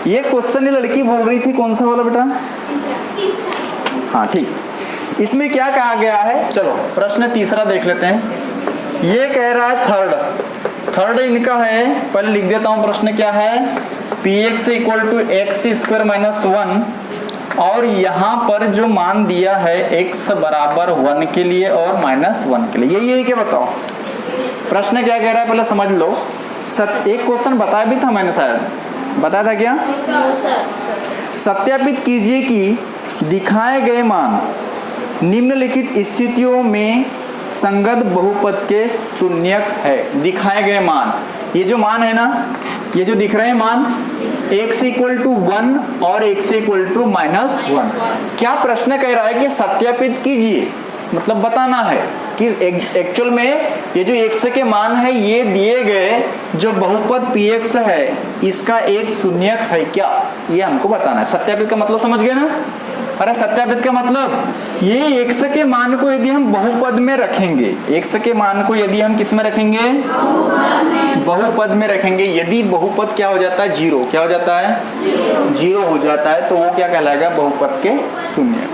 ये क्वेश्चन ये लड़की बोल रही थी कौन सा वाला बेटा? हाँ ठीक, इसमें क्या कहा गया है, चलो प्रश्न तीसरा देख लेते हैं। ये कह रहा है थर्ड इनका है, पहले लिख देता हूँ प्रश्न क्या है। px = x² - 1 और यहाँ पर जो मान दिया है x बराबर 1 के लिए और -1 के लिए, यही क्या बताओ प्रश्न क्या कह रहा है पहले समझ लो। एक क्वेश्चन बताया भी था मैंने, शायद बताया था क्या? सत्यापित कीजिए कि दिखाए गए मान निम्नलिखित स्थितियों में संगत बहुपद के शून्यक है। दिखाए गए मान, ये जो मान है ना, ये जो दिख रहे हैं मान x = 1 और x = -1, क्या प्रश्न कह रहा है कि सत्यापित कीजिए, मतलब बताना है कि एक्चुअल में ये जो x के मान है ये दिए गए जो बहुपद px है इसका एक शून्यक है क्या, ये हमको बताना है। सत्यापित का मतलब समझ गए ना? अरे सत्यापित का मतलब ये x के मान को यदि हम बहुपद में रखेंगे, x के मान को यदि हम किस में रखेंगे? बहुपद में रखेंगे। यदि बहुपद क्या हो जाता है? जीरो। क्या हो जाता है? जीरो हो जाता है, तो वो क्या कहलाएगा? बहुपद के शून्य।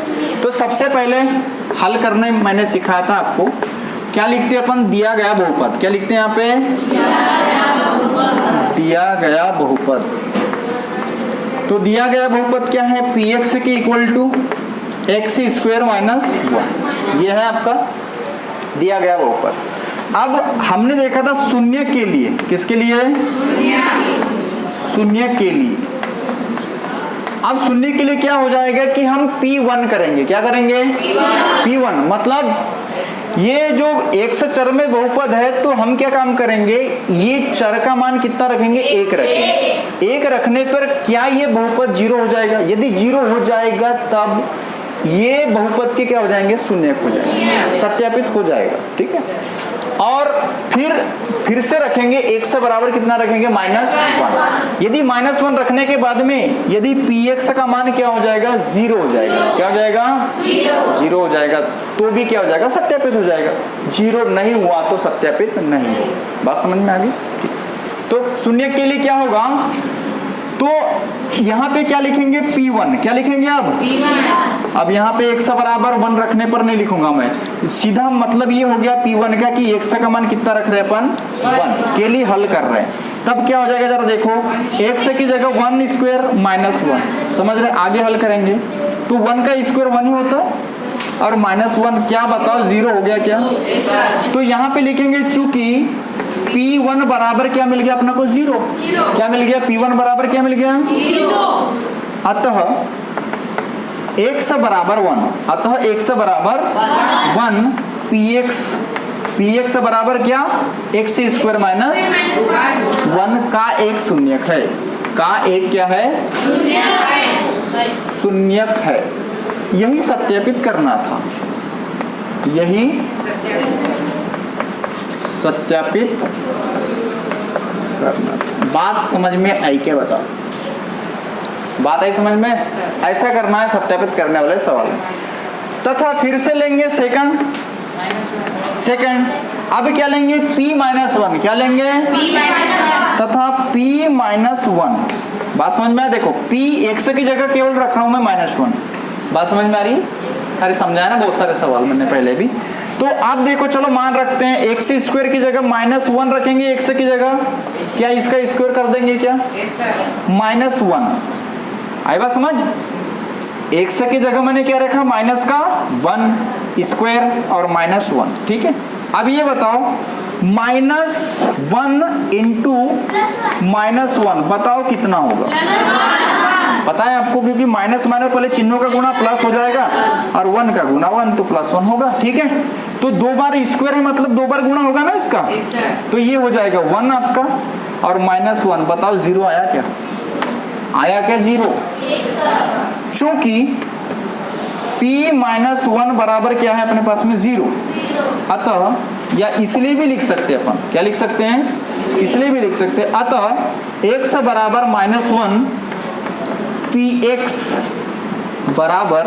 तो सबसे पहले हल करने मैंने सिखाया था आपको, क्या लिखते हैं अपन? दिया गया बहुपद। क्या लिखते हैं यहाँ पे? दिया गया बहुपद। तो दिया गया बहुपद क्या है? px = x² - 1, ये है आपका दिया गया बहुपद। अब हमने देखा था शून्य के लिए, किसके लिए? शून्य के लिए। अब शून्य के लिए क्या हो जाएगा कि हम P1 करेंगे। क्या करेंगे? P1 मतलब ये जो x चर में बहुपद है, तो हम क्या काम करेंगे? ये चर का मान कितना रखेंगे? 1 रखेंगे। 1 रखने पर क्या ये बहुपद 0 हो जाएगा? यदि 0 हो जाएगा तब ये बहुपद के क्या हो जाएंगे? शून्य हो जाएंगे, सत्यापित हो जाएगा। ठीक है, और फिर से रखेंगे x बराबर कितना रखेंगे? -1। यदि -1 रखने के बाद में यदि px का मान क्या हो जाएगा? 0 हो जाएगा। क्या हो जाएगा? 0 हो जाएगा, तो भी क्या हो जाएगा? सत्यापित हो जाएगा। 0 नहीं हुआ तो सत्यापित नहीं हो। बात समझ में आ गई? तो शून्य के लिए क्या होगा? तो यहाँ पे क्या लिखेंगे? P1। क्या लिखेंगे अब यहाँ पे x बराबर 1 रखने पर नहीं लिखूंगा मैं, सीधा मतलब ये हो गया P1 का कि x का मान कितना रख रहे हैं अपन? 1 के लिए हल कर रहे हैं। तब क्या हो जाएगा जरा देखो, x की जगह 1² - 1, समझ रहे? आगे हल करेंगे तो 1 का स्क्वायर 1 ही होता है और -1 क्या बताओ? 0 हो गया क्या? तो यहाँ पे लिखेंगे चूंकि P1 बराबर क्या मिल गया अपना को? 0। क्या मिल गया? P1 बराबर क्या मिल गया? 0। अतः x बराबर 1, अतः x बराबर 1, px बराबर क्या? x² - 1 का एक शून्यक है। का एक क्या है? शून्यक है। यही सत्यापित करना था, यही सत्यापित करना। बात समझ में आई क्या? बताओ, बात आई समझ में? ऐसा करना है सत्यापित करने वाले सवाल। तथा फिर से लेंगे सेकंड। अब क्या लेंगे? P-1। क्या लेंगे? तथा P-1। बात समझ में आया? देखो P x की जगह केवल रख रहा हूं मैं -1। बात समझ में आ रही? अरे समझाया ना बहुत सारे सवाल मैंने पहले भी। तो आप देखो, चलो मान रखते हैं x² की जगह -1 रखेंगे। x की जगह क्या इसका स्क्वायर कर देंगे क्या? -1। आई बात समझ? x की जगह मैंने क्या रखा? माइनस का 1 स्क्वायर और -1। ठीक है, अब ये बताओ -1 इंटू -1 बताओ कितना होगा? पता है आपको, क्योंकि माइनस पहले चिन्हों का गुणा प्लस हो जाएगा और 1 का गुणा 1 तो +1 होगा। ठीक है, तो 2 बार स्क्वायर है मतलब 2 बार गुणा होगा ना इसका, तो ये हो जाएगा 1 आपका और -1। बताओ 0 आया क्या? आया क्या 0? चूंकि P-1 बराबर क्या है अपने पास में? 0। अतः या इसलिए भी लिख सकते हैं अपन, क्या लिख सकते हैं? इसलिए भी लिख सकते हैं। अतः x बराबर -1 Px बराबर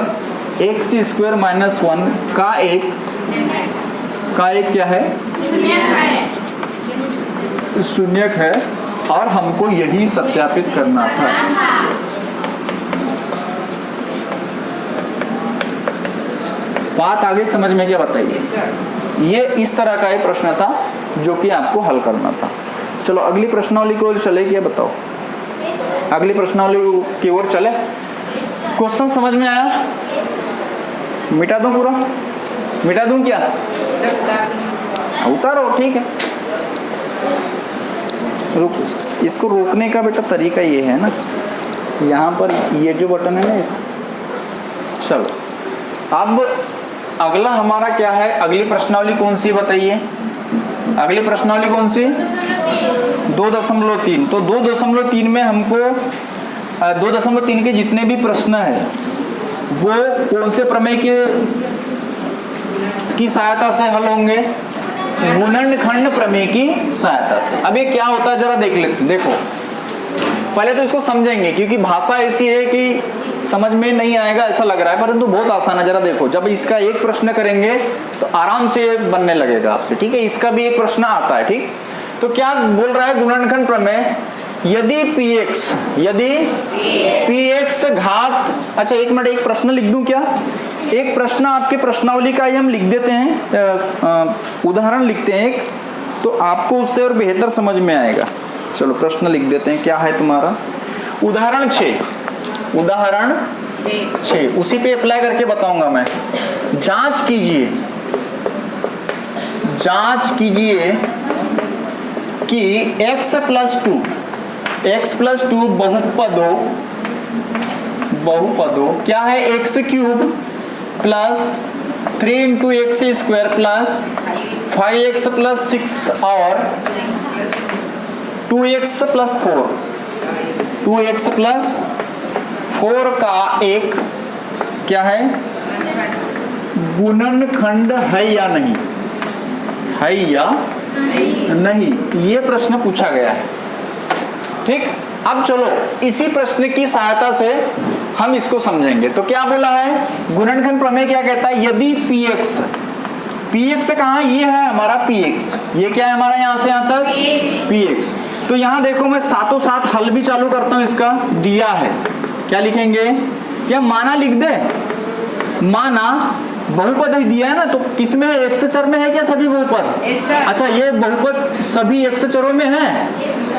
x² - 1 का एक क्या है? शून्यक है। और हमको यही सत्यापित करना था। बात आगे समझ में क्या बताइए। ये इस तरह का एक प्रश्न था जो कि आपको हल करना था। चलो अगली प्रश्नावली की ओर चले, क्या बताओ, अगली प्रश्नावली की ओर चले। क्वेश्चन समझ में आया? मिटा दूं पूरा, मिटा दूं क्या? उतारो, ठीक है। रुक, इसको रोकने का बेटा तरीका ये है ना, यहाँ पर ये जो बटन है ना इसको। चलो अब अगला हमारा क्या है, अगली प्रश्नावली कौन सी बताइए? अगली प्रश्नावली कौन सी? 2.3। तो 2.3 में हमको 2.3 के जितने भी प्रश्न है वो कौन से प्रमेय की सहायता से हल होंगे? गुणनखंड प्रमेय की सहायता से। अब ये क्या होता है जरा देख लेते। देखो पहले तो इसको समझेंगे क्योंकि भाषा ऐसी है कि समझ में नहीं आएगा ऐसा लग रहा है, परंतु बहुत आसान है। जरा देखो, जब इसका एक प्रश्न करेंगे तो आराम से बनने लगेगा आपसे, ठीक है। इसका भी एक प्रश्न आता है, ठीक। तो क्या बोल रहा है गुणनखंड प्रमेय, यदि px घात, अच्छा एक मिनट, एक प्रश्न लिख दूं क्या? एक प्रश्न आपके प्रश्नावली का ही हम लिख देते हैं, उदाहरण लिखते हैं एक, तो आपको उससे और बेहतर समझ में आएगा। चलो प्रश्न लिख देते हैं, क्या है तुम्हारा? उदाहरण 6 उसी पे अप्लाई करके बताऊंगा मैं। जांच कीजिए कि x प्लस 2 बहुपदों क्या है? x³ plus 3 into x square plus 5x plus 6 और 2x प्लस 4 का एक क्या है? गुणनखंड है या नहीं? है या नहीं, ये प्रश्न पूछा गया है, ठीक। अब चलो इसी प्रश्न की सहायता से हम इसको समझेंगे। तो क्या बोला है गुणनखंड प्रमेय, क्या कहता है? यदि px कहाँ? ये है हमारा px, ये क्या है हमारा यहाँ से यहाँ तक px। तो यहाँ देखो मैं साथों साथ हल भी चालू करता हूँ। इसका दिया है, क्या लिखेंगे? या माना लिख दे, माना बहुपद ही दिया है ना, तो किसमें है? एक्स चर में है क्या सभी बहुपद? अच्छा ये बहुपद सभी एक्स चरों में है,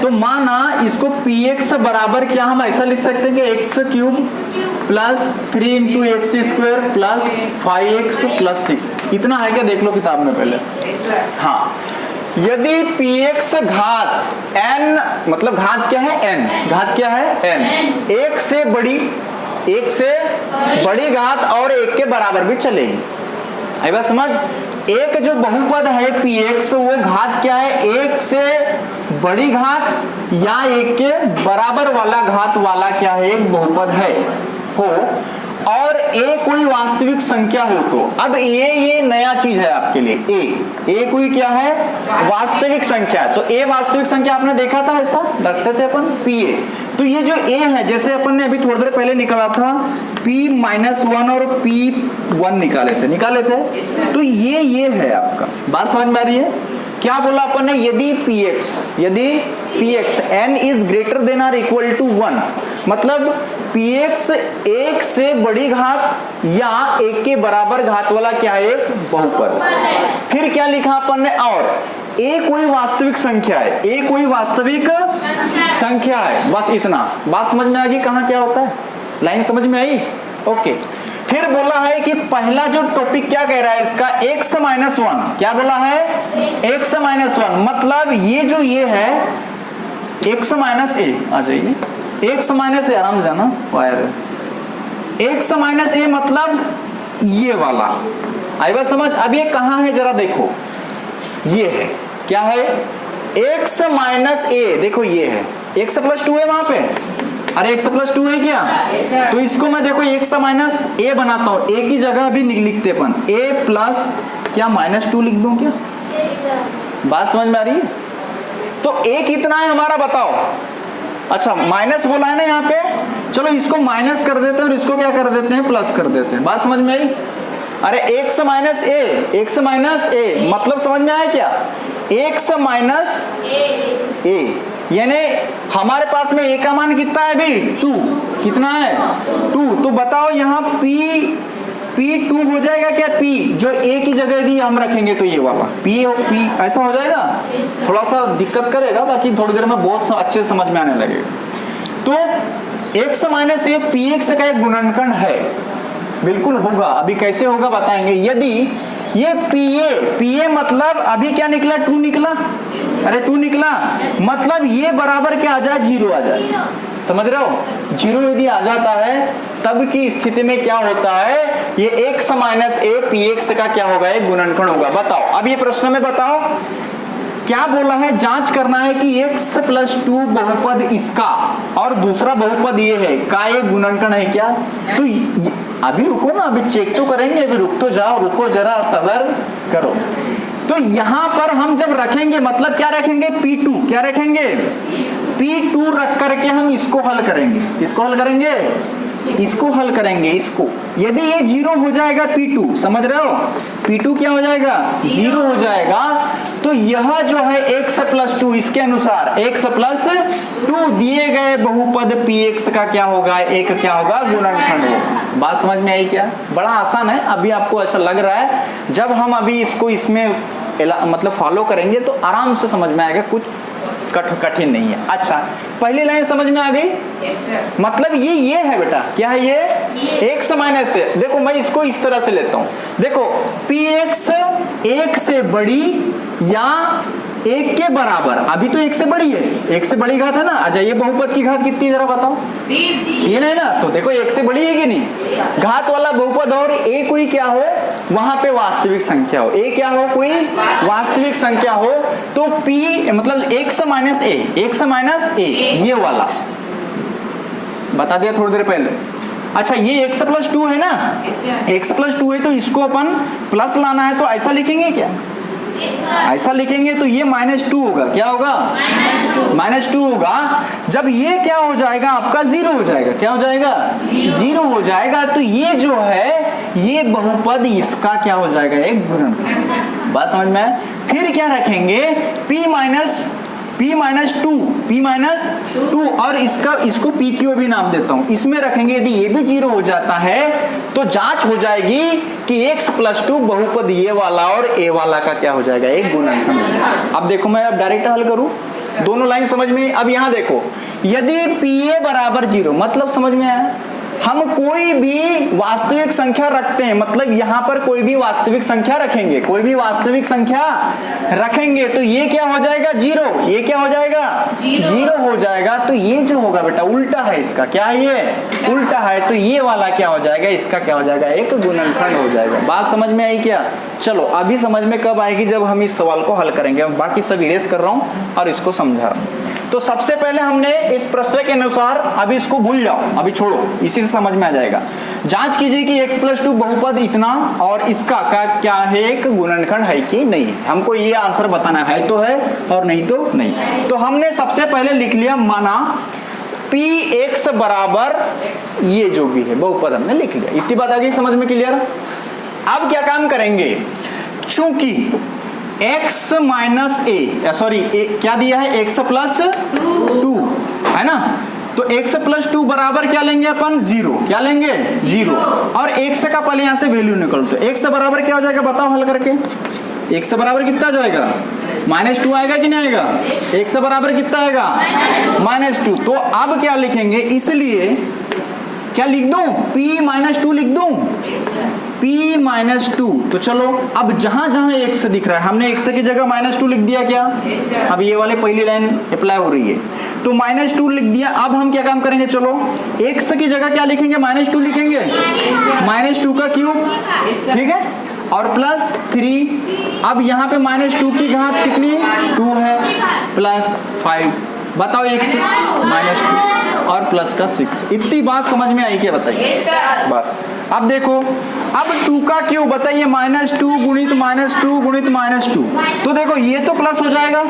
तो माना इसको px बराबर क्या हम ऐसा लिख सकते हैं कि x³ plus 3 into x square plus 5x plus 6। इतना है क्या? देख लो किताब में पहले। हाँ, यदि px घात n, मतलब घात क्या है? n, घात क्या है? n, एक से बड़ी घात और एक के बराबर भी चलेगी। आई बात समझ? एक जो बहुपद है px वो घात क्या है? एक से बड़ी घात या एक के बराबर वाला घात वाला क्या है? एक बहुपद है हो, और a कोई वास्तविक संख्या हो। तो अब ये नया चीज है आपके लिए। a कोई क्या है? वास्तविक संख्या। तो a वास्तविक संख्या आपने देखा था, ऐसा रखते थे अपन pa। तो ये जो a है, जैसे अपन ने अभी थोड़ी देर पहले निकाला था p-1 और p1 निकाले थे। तो ये है आपका, बात समझ में आ रही है? क्या बोला अपन ने? यदि px n is greater than और इक्वल टू 1, मतलब px एक से बड़ी घात या एक के बराबर घात वाला क्या है? एक बहुपद। फिर क्या लिखा अपन ने? और a कोई वास्तविक संख्या है, a कोई वास्तविक संख्या है। बस इतना, बात समझ में आ गई कहाँ क्या होता है? लाइन समझ में आई? ओके। फिर बोला है कि पहला जो टॉपिक क्या कह रहा है इसका? x-1। क्या बोला है? x-1, मतलब ये जो ये है x-a, आ जाइए, x-a, आराम से जाना वायर, x-a मतलब ये वाला। आई बात समझ? अब ये कहाँ है जरा देखो, ये है, क्या है? x-a, देखो ये है, x प्लस 2 है वहां पे। अरे x प्लस 2 है क्या? तो इसको मैं देखो x-a बनाता हूँ, a की जगह भी लिखते अपन a प्लस क्या -2 लिख दूं क्या? बात समझ में आ रही है? तो a कितना है हमारा बताओ? अच्छा माइनस बोला है ना यहाँ पे, चलो इसको माइनस कर देते हैं और इसको क्या कर देते हैं? प्लस कर देते हैं। बात समझ में आई? अरे x माइनस a मतलब समझ में आया क्या? x माइनस a, यानी हमारे पास में a का मान कितना है अभी? 2। कितना है? 2। तो बताओ यहाँ p P2 हो जाएगा क्या? P जो A की जगह दी हम रखेंगे तो ये वाला P ऐसा हो जाएगा। थोड़ा सा दिक्कत करेगा, बाकी थोड़ी देर में बहुत अच्छे समझ में आने लगेगा। तो x माइनस ए px का एक गुणनखंड है, बिल्कुल होगा। अभी कैसे होगा बताएंगे। यदि ये pa मतलब अभी क्या निकला? 2 निकला। अरे 2 निकला मतलब ये बराबर क्या आ जाए? 0 आ जाए। समझ रहे हो? 0 यदि आ जाता है तब की स्थिति में क्या होता है? ये x माइनस ए px का क्या होगा? एक गुणनखंड होगा। बताओ अब ये प्रश्न में बताओ क्या बोला है? जांच करना है कि x प्लस 2 बहुपद इसका और दूसरा बहुपद ये है का एक गुणनखंड है क्या? तो अभी रुको ना, अभी चेक तो करेंगे। अभी रुक तो जाओ, रुको जरा सब्र करो। तो यहां पर हम जब रखेंगे मतलब क्या रखेंगे? P2 क्या रखेंगे? P2 रख करके हम इसको हल करेंगे। किसको हल करेंगे? इसको हल करेंगे इसको। यदि ये 0 हो जाएगा P2, समझ रहे हो? P2 क्या हो जाएगा? 0 हो जाएगा। तो यह जो है x प्लस 2 इसके अनुसार x प्लस 2 दिए गए बहुपद px का क्या होगा? एक क्या होगा? गुणनखंड होगा। बात समझ में आई क्या? बड़ा आसान है। अभी आपको ऐसा लग रहा है, जब हम अभी इसको इसमें मतलब फॉलो करेंगे तो आराम से समझ में आएगा, कुछ कठिन नहीं है। अच्छा, पहली लाइन समझ में आ गई? मतलब ये है बेटा, क्या है ये? x माइनस से। देखो मैं इसको इस तरह से लेता हूं। देखो px 1 से बड़ी या 1 के बराबर। अभी तो 1 से बड़ी है, 1 से बड़ी घात है ना। अच्छा, ये बहुपद की घात कितनी जरा बताओ? ये नहीं ना, तो देखो 1 से बड़ी है कि नहीं? घात वाला बहुपद और a कोई क्या हो, वहां पे वास्तविक संख्या हो। a क्या हो? कोई वास्तविक संख्या हो। तो p मतलब x माइनस a ये वाला बता दिया थोड़ी देर पहले। अच्छा, ये x प्लस 2 है ना, x प्लस 2 है तो इसको अपन प्लस लाना है, तो ऐसा लिखेंगे क्या? ऐसा लिखेंगे तो ये -2 होगा। क्या होगा? -2 होगा। जब ये क्या हो जाएगा? आपका 0 हो जाएगा। क्या हो जाएगा? 0 हो जाएगा। तो ये जो है ये बहुपद इसका क्या हो जाएगा? एक गुणनखंड। बात समझ में आए? फिर क्या रखेंगे? p माइनस 2 और इसको PQ भी नाम देता हूं, इसमें रखेंगे। यदि ये भी 0 हो जाता है तो जांच हो जाएगी कि x प्लस 2 बहुपद ये वाला और a वाला का क्या हो जाएगा? एक गुणनखंड। अब देखो मैं अब डायरेक्ट हल करूं, दोनों लाइन समझ में। अब यहां देखो, यदि pa बराबर 0 मतलब समझ में आया, हम कोई भी वास्तविक संख्या रखते हैं, मतलब यहां पर कोई भी वास्तविक संख्या रखेंगे, कोई भी वास्तविक संख्या रखेंगे तो ये क्या हो जाएगा? 0। ये क्या हो जाएगा? 0 हो जाएगा। तो ये जो होगा बेटा उल्टा है इसका। क्या है? ये उल्टा है। तो ये वाला क्या हो जाएगा? इसका क्या हो जाएगा? एक गुणनखंड हो जाएगा। बात समझ में आई क्या? चलो अभी समझ में कब आएगी? जब हम इस सवाल को हल करेंगे। बाकी सब इरेज कर रहा हूं और इसको समझा रहा हूं। तो सबसे पहले हमने इस प्रश्न के अनुसार, अभी इसको भूल जाओ, अभी छोड़ो, इसी से समझ में आ जाएगा। जांच कीजिए कि x प्लस 2 बहुपद इतना और इसका क्या है? एक गुणनखंड है कि नहीं है। हमको ये आंसर बताना है तो है और नहीं तो नहीं। तो हमने सबसे पहले लिख लिया, माना px बराबर ये जो भी है बहुपद हमने लिख लिया। इतनी बात आ गई समझ में? क्लियर? अब क्या काम करेंगे? चूंकि x माइनस ए क्या दिया है? x प्लस 2 है ना, तो x प्लस 2 बराबर क्या लेंगे अपन? 0। क्या लेंगे? 0। और x का पहले यहां से वैल्यू निकल, तो x बराबर क्या हो जाएगा? बताओ हल करके। x बराबर कितना जाएगा? -2 आएगा कि नहीं आएगा? x बराबर कितना आएगा? -2। तो अब क्या लिखेंगे? इसलिए क्या लिख दूं? p-2 लिख दूं? p-2। तो चलो अब जहां जहां x दिख रहा है हमने x की जगह -2 लिख दिया। क्या? अब ये वाले पहली लाइन अप्लाई हो रही है तो -2 लिख दिया। अब हम क्या काम करेंगे? चलो x की जगह क्या लिखेंगे? -2 लिखेंगे। -2 का क्यूब, ठीक है, और प्लस 3। अब यहाँ पे -2 की घात कितनी? 2 है, प्लस 5। बताओ x -2 और प्लस का 6। इतनी बात समझ में आई क्या? बताइए। बस अब देखो, अब 2 का क्यूब बताइए, -2 गुणित -2 गुणित -2। तो देखो ये तो प्लस हो जाएगा,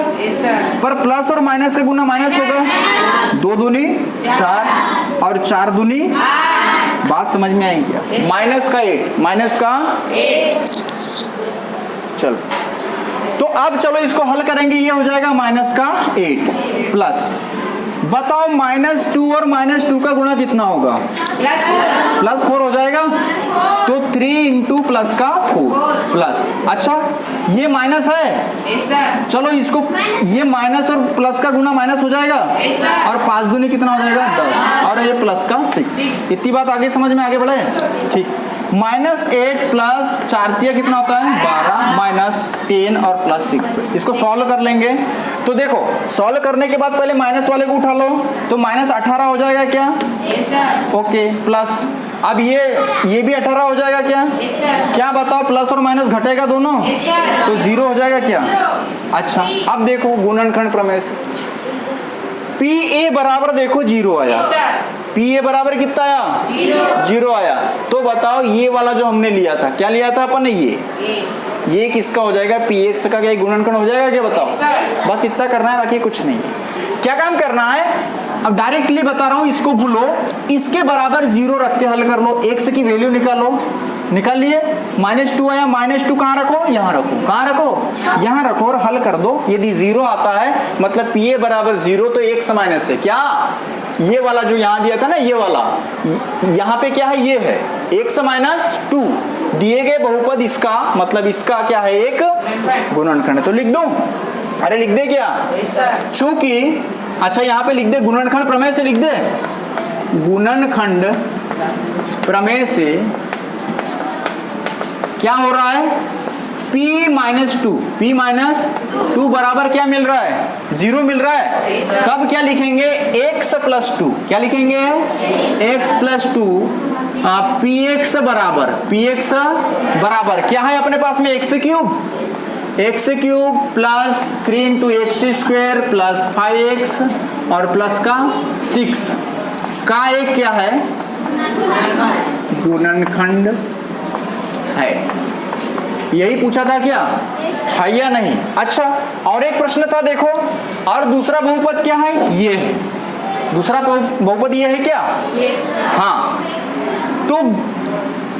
पर प्लस और माइनस का गुना माइनस होगा। 2 दूनी 4 और 4 दूनी। बात समझ में आई क्या? माइनस का 8। चलो तो अब चलो इसको हल करेंगे। ये हो जाएगा -8 प्लस, बताओ -2 और -2 का गुणा कितना होगा? +4 हो जाएगा। तो 3 इंटू प्लस का 4 प्लस। अच्छा ये माइनस है, चलो इसको ये माइनस और प्लस का गुना माइनस हो जाएगा, और 5 दूनी कितना हो जाएगा 10, और ये प्लस का 6। इतनी बात आगे समझ में आगे बढ़े। ठीक, -8 प्लस 4 कितना होता है 12, -10 और प्लस 6। इसको सॉल्व कर लेंगे। तो देखो सॉल्व करने के बाद पहले माइनस वाले को उठा लो, तो -18 हो जाएगा क्या? ओके, प्लस अब ये भी 18 हो जाएगा क्या? क्या बताओ, प्लस और माइनस घटेगा दोनों, तो 0 हो जाएगा क्या? अच्छा अब देखो गुणनखंड प्रमेय से PA बराबर देखो 0 आया, PA बराबर कितना आया? 0 आया। तो बताओ ये वाला जो हमने लिया था, क्या लिया था अपन ने, ये किसका हो जाएगा? PX का क्या गुणनखंड हो जाएगा क्या? बताओ, बस इतना करना है, बाकी कुछ नहीं है। क्या काम करना है, अब डायरेक्टली बता रहा हूं, इसको भूलो, इसके बराबर 0 रख के हल कर लो, x की वैल्यू निकालो, निकाल लिए, -2 आया, -2 कहाँ रखो? यहाँ रखो, कहाँ रखो? यहाँ रखो और हल कर दो। यदि 0 आता है मतलब PA बराबर 0, तो x माइनस है क्या? ये वाला जो यहाँ दिया था ना, ये वाला, यहाँ पे क्या है? ये है x -2 दिए गए बहुपद, इसका मतलब इसका क्या है? एक गुणनखंड। तो लिख दो, अरे लिख दे क्या? चूंकि अच्छा यहाँ पे लिख दे गुणनखंड प्रमेय से, लिख दे गुणनखंड प्रमेय से क्या हो रहा है? P-2 बराबर क्या मिल रहा है? 0 मिल रहा है। तब क्या लिखेंगे? x + 2, क्या लिखेंगे? x + 2 PX बराबर क्या है अपने पास में? x³ plus 3 × x² plus 5x और प्लस का 6 का एक क्या है? गुणनखंड है। यही पूछा था क्या? है या नहीं? अच्छा और एक प्रश्न था देखो, और दूसरा बहुपद क्या है? ये है दूसरा बहुपद, ये है क्या? हाँ, तो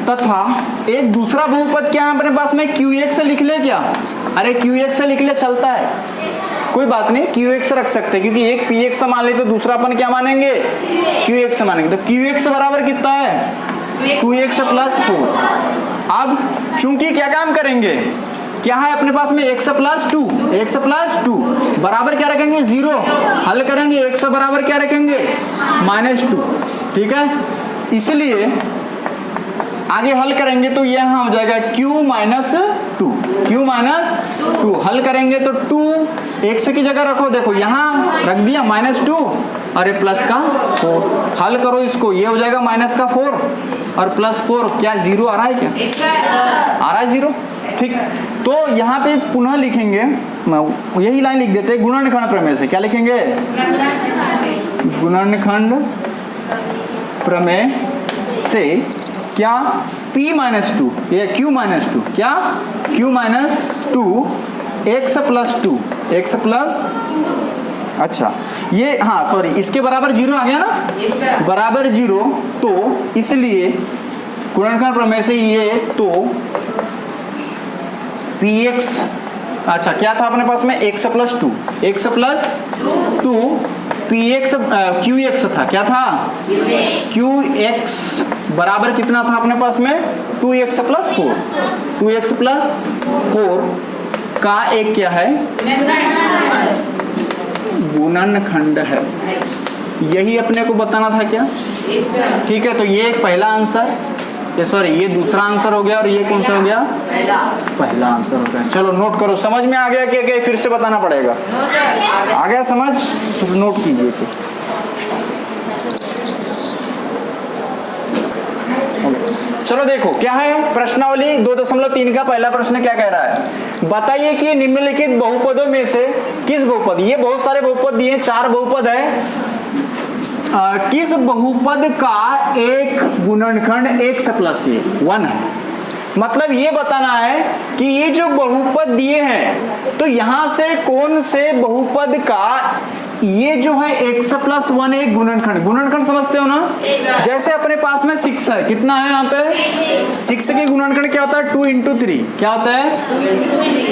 तथा एक दूसरा बहुपद क्या है अपने पास में? QX लिख ले क्या? अरे QX लिख ले, चलता है, कोई बात नहीं, QX रख सकते, क्योंकि एक PX मान ले तो दूसरा अपन क्या मानेंगे? QX मानेंगे। तो QX बराबर कितना है? 2x + 4। अब चूंकि क्या काम करेंगे, क्या है अपने पास में? x + 2 बराबर क्या रखेंगे? 0। हल करेंगे, x बराबर क्या रखेंगे? -2। ठीक है, इसलिए आगे हल करेंगे तो यहाँ हो जाएगा Q - 2 हल करेंगे तो 2 x की जगह रखो, देखो यहाँ रख दिया -2 और ये प्लस का 4, हल करो इसको, ये हो जाएगा -4 और +4 क्या 0 आ रहा है क्या? आ रहा है 0। ठीक, तो यहाँ पे पुनः लिखेंगे, यही लाइन लिख देते हैं गुणनखंड प्रमेय से। क्या लिखेंगे? गुणनखंड प्रमेय से क्या? P-2 ये Q - 2 क्या? Q - 2 x + 2 x प्लस, अच्छा ये हाँ सॉरी, इसके बराबर 0 आ गया ना, बराबर 0, तो इसलिए गुणनखंड प्रमेय से ये तो PX, अच्छा क्या था अपने पास में? x + 2 PX QX था, क्या था? QX बराबर कितना था अपने पास में? 2x + 4 2x + 4 का एक क्या है? गुणनखंड है। यही अपने को बताना था क्या? ठीक है, तो ये एक पहला आंसर, ये सॉरी ये दूसरा आंसर हो गया, और ये कौन सा हो गया? पहला आंसर हो गया। चलो नोट करो, समझ में आ गया कि फिर से बताना पड़ेगा? आ गया समझ? चलो नोट कीजिए फिर। चलो देखो क्या है प्रश्नावली 2.3 का पहला प्रश्न क्या कह रहा है? बताइए कि निम्नलिखित बहुपदों में से किस बहुपद, ये बहुत सारे बहुपद दिए, 4 बहुपद है, किस बहुपद का एक गुणनखंड x + 1 है? मतलब ये बताना है कि ये जो बहुपद दिए हैं, तो यहां से कौन से बहुपद का ये जो है x + 1 एक गुणनखंड समझते हो ना? जैसे अपने पास में 6 है, कितना है यहाँ पे? 6 के गुणनखंड क्या होता है? 2 × 3 क्या होता है?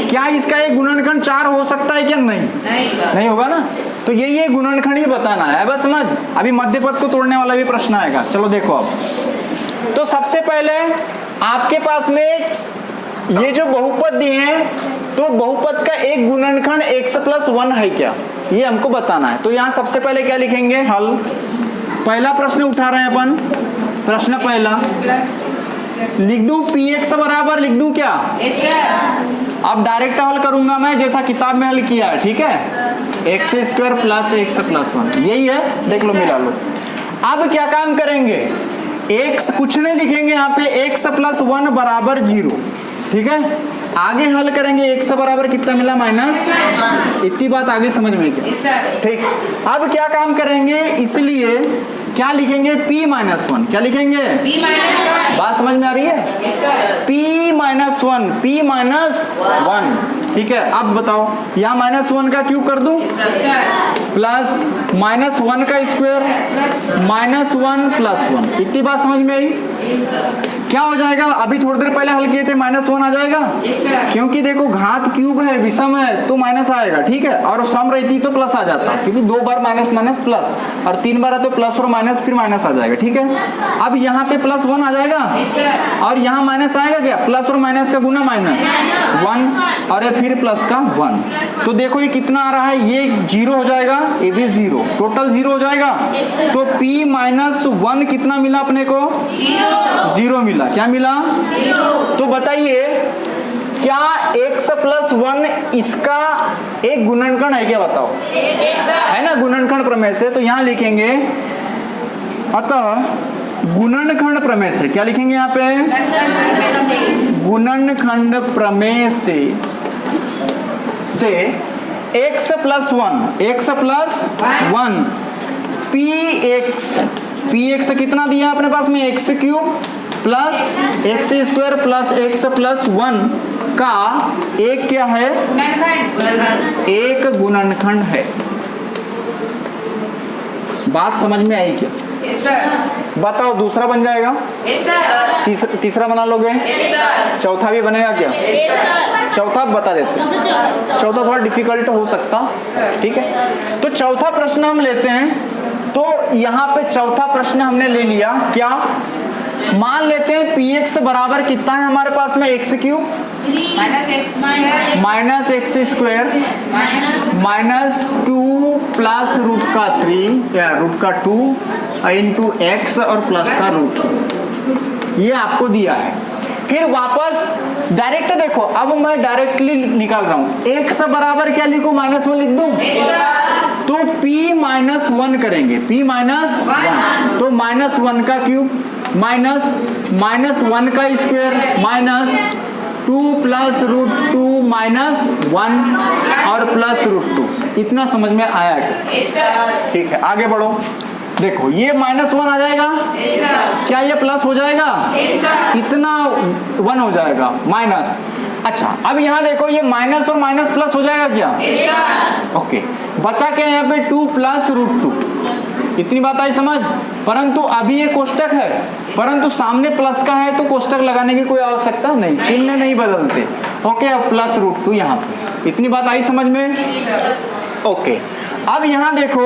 क्या इसका एक गुणनखंड 4 हो सकता है क्या? नहीं होगा ना। तो ये गुणनखंड ही बताना है बस, समझ। अभी मध्य पद को तोड़ने वाला भी प्रश्न आएगा। चलो देखो अब, तो सबसे पहले आपके पास में ये जो बहुपद दिए हैं, तो बहुपद का एक गुणनखंड x प्लस 1 है क्या, ये हमको बताना है। तो यहाँ सबसे पहले क्या लिखेंगे, हल। पहला प्रश्न उठा रहे हैं अपन, प्रश्न पहला लिख दूं px बराबर लिख दूं क्या? अब डायरेक्ट हल करूंगा मैं जैसा किताब में हल किया है, ठीक है। X square plus x plus 1 यही है, देख लो मिला लो। अब क्या काम करेंगे, x कुछ नहीं लिखेंगे यहाँ पे, x प्लस 1 बराबर 0, ठीक है। आगे हल करेंगे, x बराबर कितना मिला, माइनस। इतनी बात आगे समझ में क्या, ठीक। अब क्या काम करेंगे, इसलिए क्या लिखेंगे, p माइनस 1, क्या लिखेंगे, बात समझ में आ रही है, p माइनस 1, p माइनस 1, ठीक है। अब बताओ यहाँ माइनस 1 का क्यूब कर दूं, प्लस माइनस 1 का स्क्वायर माइनस 1 प्लस 1, इतनी बात समझ में आई। क्या हो जाएगा, अभी थोड़ी देर पहले हल किए थे, माइनस 1 आ जाएगा, क्योंकि देखो घात क्यूब है, विषम है, तो माइनस आएगा, ठीक है। और सम रहती तो प्लस आ जाता, क्योंकि 2 बार माइनस माइनस प्लस, और 3 बार है तो प्लस और माइनस फिर माइनस आ जाएगा, ठीक है। अब यहाँ पे प्लस 1 आ जाएगा, और यहाँ माइनस आएगा क्या, प्लस और माइनस का गुना माइनस 1, और फिर प्लस का 1। तो देखो ये कितना आ रहा है, ये 0 हो जाएगा, ये भी 0, टोटल 0 हो जाएगा। तो p माइनस 1 कितना मिला अपने को, 0 मिला, क्या मिला, तो बताइए क्या x प्लस 1 इसका एक गुणनखंड है क्या, बताओ, है ना, गुणनखंड प्रमेय से। तो यहाँ लिखेंगे अतः गुणनखंड प्रमेय से, क्या लिखेंगे यहाँ पे, गुणनखंड प्रमेय से x प्लस 1 px कितना दिया अपने पास में, x cube plus x square plus x plus 1 का एक क्या है, एक गुणनखंड है। बात समझ में आई क्या? Yes sir. बताओ दूसरा बन जाएगा? Yes sir. तीसरा बना लोगे? Yes sir. चौथा भी बनेगा क्या? Yes sir. चौथा बता देते, चौथा थोड़ा डिफिकल्ट हो सकता, ठीक है। तो चौथा प्रश्न हम लेते हैं। तो यहाँ पे चौथा प्रश्न हमने ले लिया, क्या मान लेते हैं px बराबर कितना है हमारे पास में, x cube minus x square minus 2 plus root का 3 या रूट का 2 इंटू एक्स और प्लस का रूट, ये आपको दिया है। फिर वापस डायरेक्ट देखो, अब मैं डायरेक्टली निकाल रहा हूं, एक्स बराबर क्या लिखूं, -1 लिख दूं, तो p माइनस 1 करेंगे, p माइनस 1, तो -1 का क्यूब माइनस -1 का square minus 2 plus root 2 minus 1 और प्लस रूट 2। इतना समझ में आया क्या? ठीक है, आगे बढ़ो। देखो ये -1 आ जाएगा, क्या ये प्लस हो जाएगा, इतना 1 हो जाएगा माइनस। अच्छा अब यहाँ देखो ये माइनस और माइनस प्लस हो जाएगा क्या, ओके। बचा क्या यहाँ पे 2 प्लस रूट 2, इतनी बात आई समझ। परंतु अभी ये कोष्टक है, परंतु सामने प्लस का है तो कोष्टक लगाने की कोई आवश्यकता नहीं, चिन्ह नहीं बदलते, ओके। अब प्लस रूट 2 यहाँ पे, इतनी बात आई समझ में, ओके। अब यहाँ देखो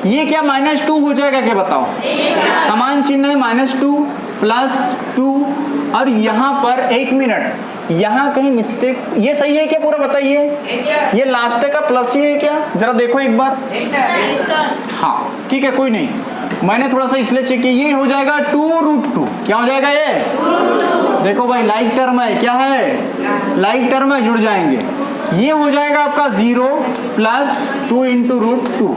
ये क्या -2 हो जाएगा क्या, बताओ, समान चिन्ह है, -2 प्लस 2, और यहाँ पर 1 मिनट, यहाँ कहीं मिस्टेक, ये सही है क्या पूरा बताइए, ये लास्ट का प्लस ही है क्या, जरा देखो एक बार, हाँ ठीक है कोई नहीं, मैंने थोड़ा सा इसलिए चेक किया, ये हो जाएगा 2 रूट 2, क्या हो जाएगा ये, देखो भाई लाइक टर्म है, क्या है लाइक टर्म है, जुड़ जाएंगे। ये हो जाएगा आपका 0 प्लस 2 इंटू रूट 2,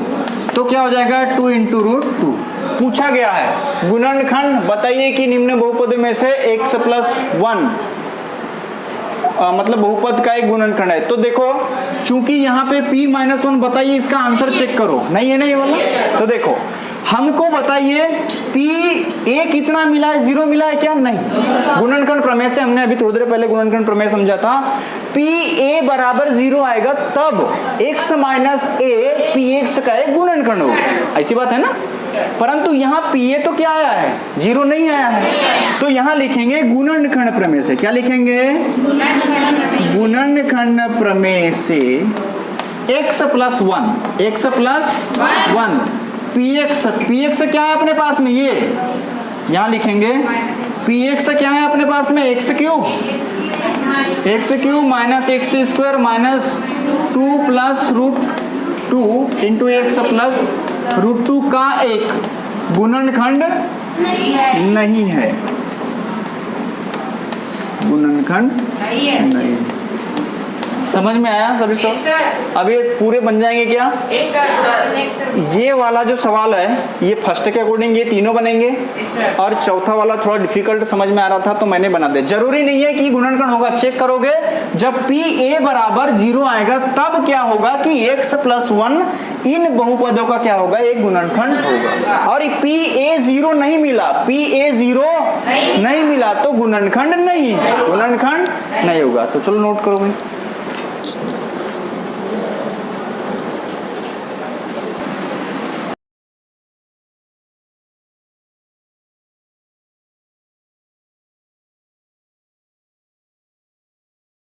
तो क्या हो जाएगा 2 इंटू रूट 2। पूछा गया है गुणनखंड बताइए कि निम्न बहुपद में से x प्लस 1 मतलब बहुपद का एक गुणनखंड है। तो देखो चूंकि यहाँ पे p माइनस 1, बताइए इसका आंसर चेक करो, नहीं है नहीं वाला, तो देखो हमको बताइए p a कितना मिला है, 0 मिला है क्या, नहीं। गुणनखंड प्रमेय से हमने अभी थोड़ी देर पहले गुणनखंड प्रमेय समझा था, p a बराबर 0 आएगा तब x माइनस a px का एक गुणनखंड होगा, ऐसी बात है ना। परंतु यहाँ p a तो क्या आया है, 0 नहीं आया है, तो यहाँ लिखेंगे गुणनखंड प्रमेय से, क्या लिखेंगे, गुणनखंड प्रमेय से x प्लस 1 px क्या है अपने पास में, ये यहाँ लिखेंगे पी एक्स क्या है अपने पास में, x cube minus x square minus 2 plus √2 into x plus √2 का एक गुणनखंड नहीं है, गुणनखंड नहीं। समझ में आया सभी सब? अब ये पूरे बन जाएंगे क्या? ये वाला जो सवाल है ये फर्स्ट के अकॉर्डिंग ये तीनों बनेंगे, और चौथा वाला थोड़ा डिफिकल्ट समझ में आ रहा था तो मैंने बना दिया। जरूरी नहीं है कि गुणनखंड होगा, चेक करोगे जब पी ए बराबर 0 आएगा तब क्या होगा कि x + 1 इन बहुपदों का क्या होगा, एक गुणनखंड होगा। और पी ए 0 नहीं मिला, पी ए 0 नहीं मिला तो गुणनखंड नहीं होगा। तो चलो नोट करो भाई।